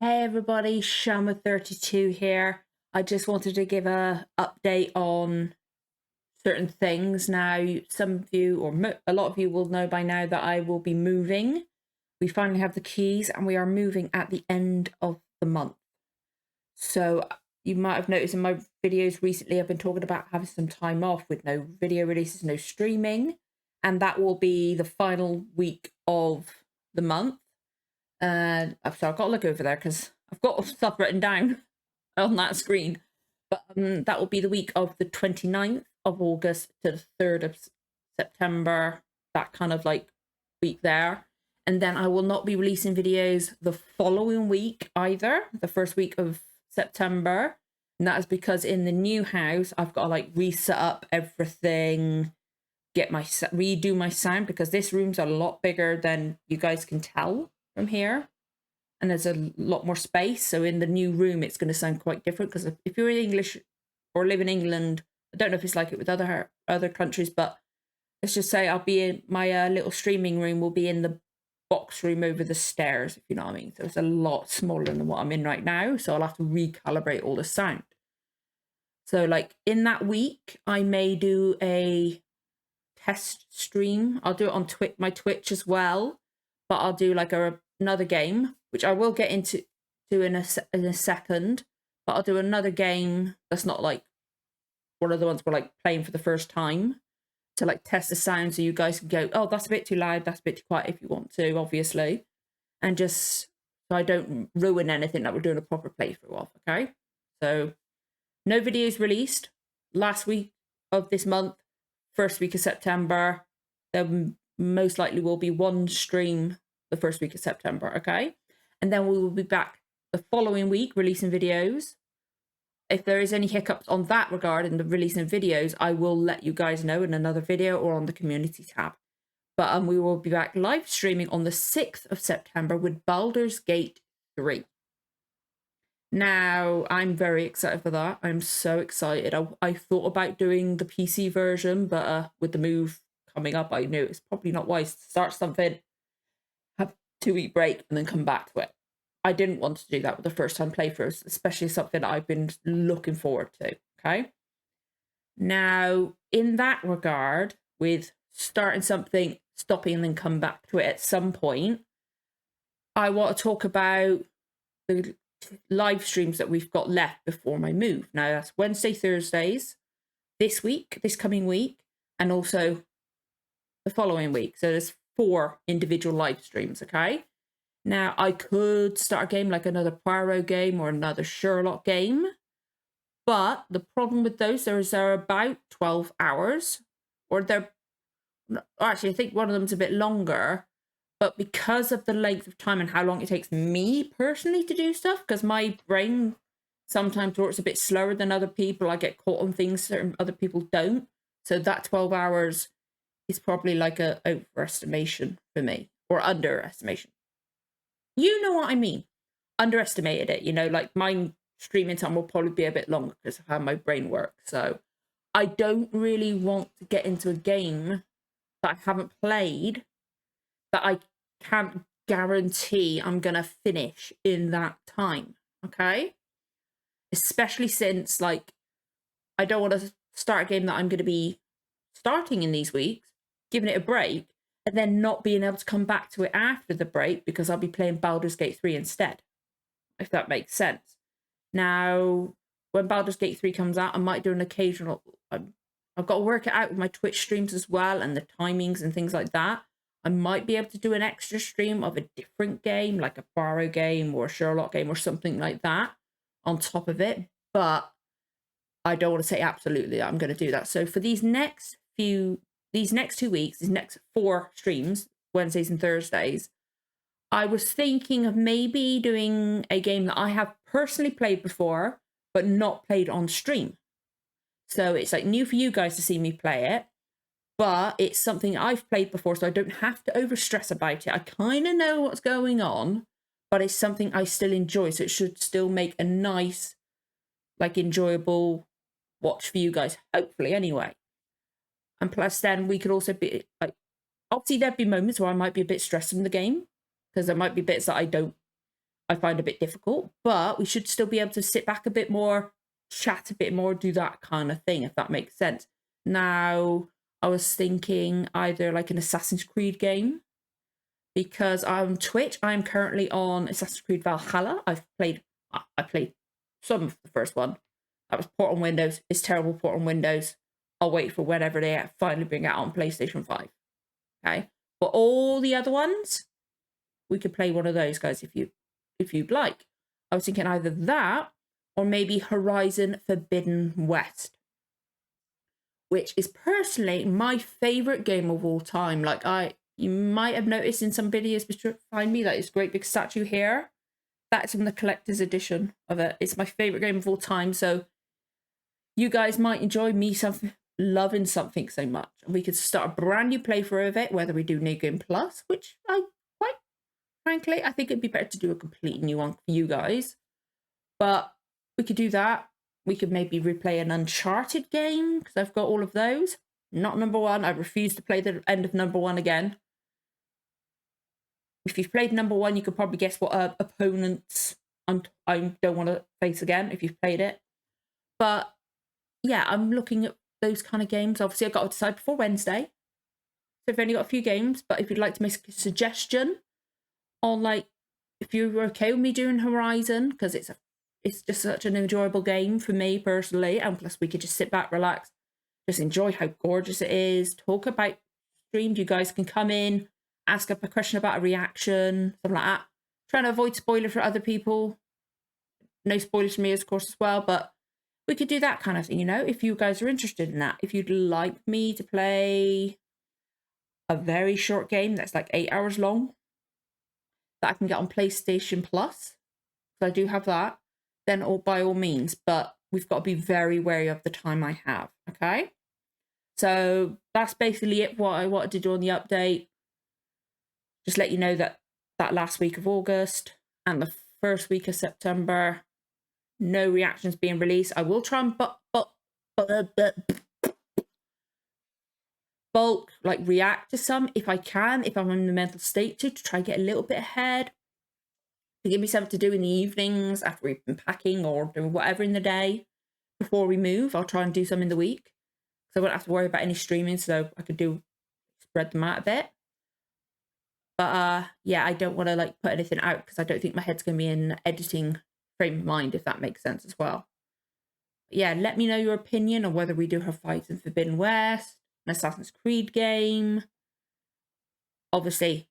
Hey everybody, Shama32 here. I just wanted to give a update on certain things. Now, some of you, or a lot of you will know by now that I will be moving. We finally have the keys and we are moving at the end of the month. So you might have noticed in my videos recently, I've been talking about having some time off with no video releases, no streaming. And that will be the final week of the month. And so I've got to look over there because I've got stuff written down on that screen. But that will be the week of the 29th of August to the 3rd of September, that kind of like week there. And then I will not be releasing videos the following week either, the first week of September. And that is because in the new house, I've got to like reset up everything, redo my sound, because this room's a lot bigger than you guys can tell from here, and there's a lot more space. So in the new room, it's going to sound quite different, because if you're in English or live in England, I don't know if it's like it with other countries, but let's just say I'll be in my little streaming room will be in the box room over the stairs, if you know what I mean. So it's a lot smaller than what I'm in right now, so I'll have to recalibrate all the sound. So like in that week, I may do a test stream. I'll do it on my Twitch as well, but I'll do like another game, which I will get into in a second. But I'll do another game that's not like one of the ones we're like playing for the first time, to like test the sound, so you guys can go, oh, that's a bit too loud, that's a bit too quiet, if you want to, obviously, and just so I don't ruin anything that we're doing a proper playthrough of. Okay, so no videos released last week of this month, first week of September. There most likely will be one stream the first week of September, okay? And then we will be back the following week releasing videos. If there is any hiccups on that regard in the releasing videos, I will let you guys know in another video or on the community tab. But we will be back live streaming on the 6th of September with Baldur's Gate 3. Now, I'm very excited for that. I'm so excited. I thought about doing the PC version, but with the move coming up, I knew it's probably not wise to start something, have a 2-week break, and then come back to it. I didn't want to do that with the first-time playthroughs, especially something that I've been looking forward to, okay? Now, in that regard, with starting something, stopping, and then come back to it at some point, I want to talk about the live streams that we've got left before my move. Now, that's Wednesday, Thursdays, this coming week, and also the following week. So there's 4 individual live streams, okay? Now, I could start a game like another Poirot game or another Sherlock game, but the problem with those is they're about 12 hours, or actually, I think one of them's a bit longer, but because of the length of time and how long it takes me personally to do stuff, because my brain sometimes works a bit slower than other people, I get caught on things certain other people don't. So that 12 hours is probably like a overestimation for me, or underestimation. You know what I mean? Underestimated it, like my streaming time will probably be a bit longer because of how my brain works. So I don't really want to get into a game that I haven't played, that I can't guarantee I'm going to finish in that time, okay? Especially since, like, I don't want to start a game that I'm going to be starting in these weeks, giving it a break, and then not being able to come back to it after the break because I'll be playing Baldur's Gate 3 instead, if that makes sense. Now, when Baldur's Gate 3 comes out, I might do an occasional... I've got to work it out with my Twitch streams as well, and the timings and things like that. I might be able to do an extra stream of a different game, like a Poirot game or a Sherlock game or something like that on top of it. But I don't want to say absolutely that I'm going to do that. So for these next 2 weeks, these next 4 streams, Wednesdays and Thursdays, I was thinking of maybe doing a game that I have personally played before, but not played on stream. So it's like new for you guys to see me play it, but it's something I've played before, so I don't have to overstress about it. I kind of know what's going on, but it's something I still enjoy, so it should still make a nice, like, enjoyable watch for you guys, hopefully, anyway. And plus, then we could also be, like, obviously there'd be moments where I might be a bit stressed in the game, because there might be bits that I don't I find a bit difficult, but we should still be able to sit back a bit more, chat a bit more, do that kind of thing, if that makes sense. Now, I was thinking either like an Assassin's Creed game, because on Twitch, I'm currently on Assassin's Creed Valhalla. I played some of the first one. That was port on Windows. It's terrible port on Windows. I'll wait for whenever they finally bring it out on PlayStation 5. Okay. But all the other ones, we could play one of those, guys, if you'd like. I was thinking either that or maybe Horizon Forbidden West, which is personally my favorite game of all time. Like, you might have noticed in some videos behind me that it's great big statue here. That's from the collector's edition of it. It's my favorite game of all time. So you guys might enjoy me loving something so much. And we could start a brand new playthrough of it, whether we do New Game Plus, which quite frankly, I think it'd be better to do a completely new one for you guys. But we could do that. We could maybe replay an Uncharted game, because I've got all of those. Not number 1. I refuse to play the end of number 1 again. If you've played number 1, you could probably guess what opponents I don't want to face again if you've played it. But yeah, I'm looking at those kind of games. Obviously, I've got to decide before Wednesday. So I've only got a few games, but if you'd like to make a suggestion on, like, if you're okay with me doing Horizon, because it's just such an enjoyable game for me personally, and plus we could just sit back, relax, just enjoy how gorgeous it is, talk about streamed. You guys can come in, ask up a question about a reaction, something like that. Trying to avoid spoilers for other people. No spoilers for me, of course, as well, but we could do that kind of thing, if you guys are interested in that. If you'd like me to play a very short game that's like 8 hours long, that I can get on PlayStation Plus, so I do have that, then by all means, but we've got to be very wary of the time I have, okay? So that's basically it, what I wanted to do on the update. Just let you know that last week of August and the first week of September, no reactions being released. I will try and bulk, like, react to some if I can, if I'm in the mental state to try and get a little bit ahead. To give me something to do in the evenings after we've been packing or doing whatever in the day before we move. I'll try and do some in the week, so I won't have to worry about any streaming, so I could spread them out a bit. But yeah, I don't want to like put anything out because I don't think my head's going to be in editing frame of mind, if that makes sense as well. But yeah, let me know your opinion on whether we do Horizon Forbidden West, an Assassin's Creed game. Obviously,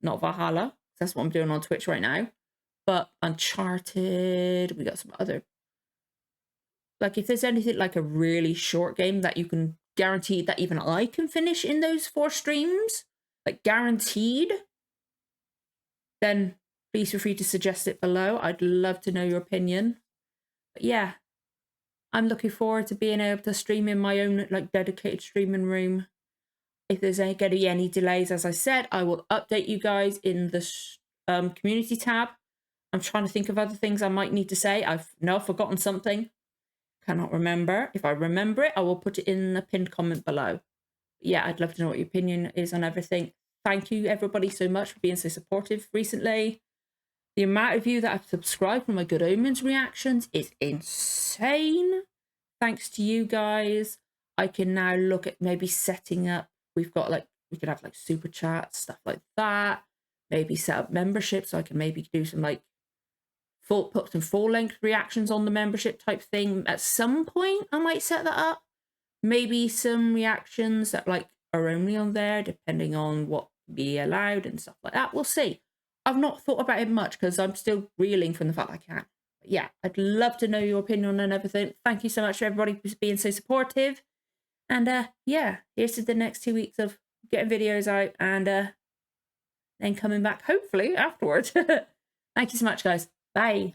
not Valhalla. That's what I'm doing on Twitch right now. But Uncharted, we got some other. Like, if there's anything like a really short game that you can guarantee that even I can finish in those 4 streams, like guaranteed, then please feel free to suggest it below. I'd love to know your opinion. But yeah, I'm looking forward to being able to stream in my own like dedicated streaming room. If there's going to be any delays, as I said, I will update you guys in the community tab. I'm trying to think of other things I might need to say. I've forgotten something. Cannot remember. If I remember it, I will put it in the pinned comment below. Yeah, I'd love to know what your opinion is on everything. Thank you, everybody, so much for being so supportive recently. The amount of you that have subscribed for my Good Omens reactions is insane. Thanks to you guys, I can now look at maybe setting up. We've got like, we could have like super chats, stuff like that. Maybe set up memberships, so I can maybe do some like put some full-length reactions on the membership type thing. At some point, I might set that up. Maybe some reactions that like are only on there, depending on what be allowed and stuff like that. We'll see. I've not thought about it much because I'm still reeling from the fact I can't. But yeah, I'd love to know your opinion on everything. Thank you so much for everybody for being so supportive. And yeah, here's to the next 2 weeks of getting videos out and then coming back hopefully afterwards. Thank you so much, guys. Bye.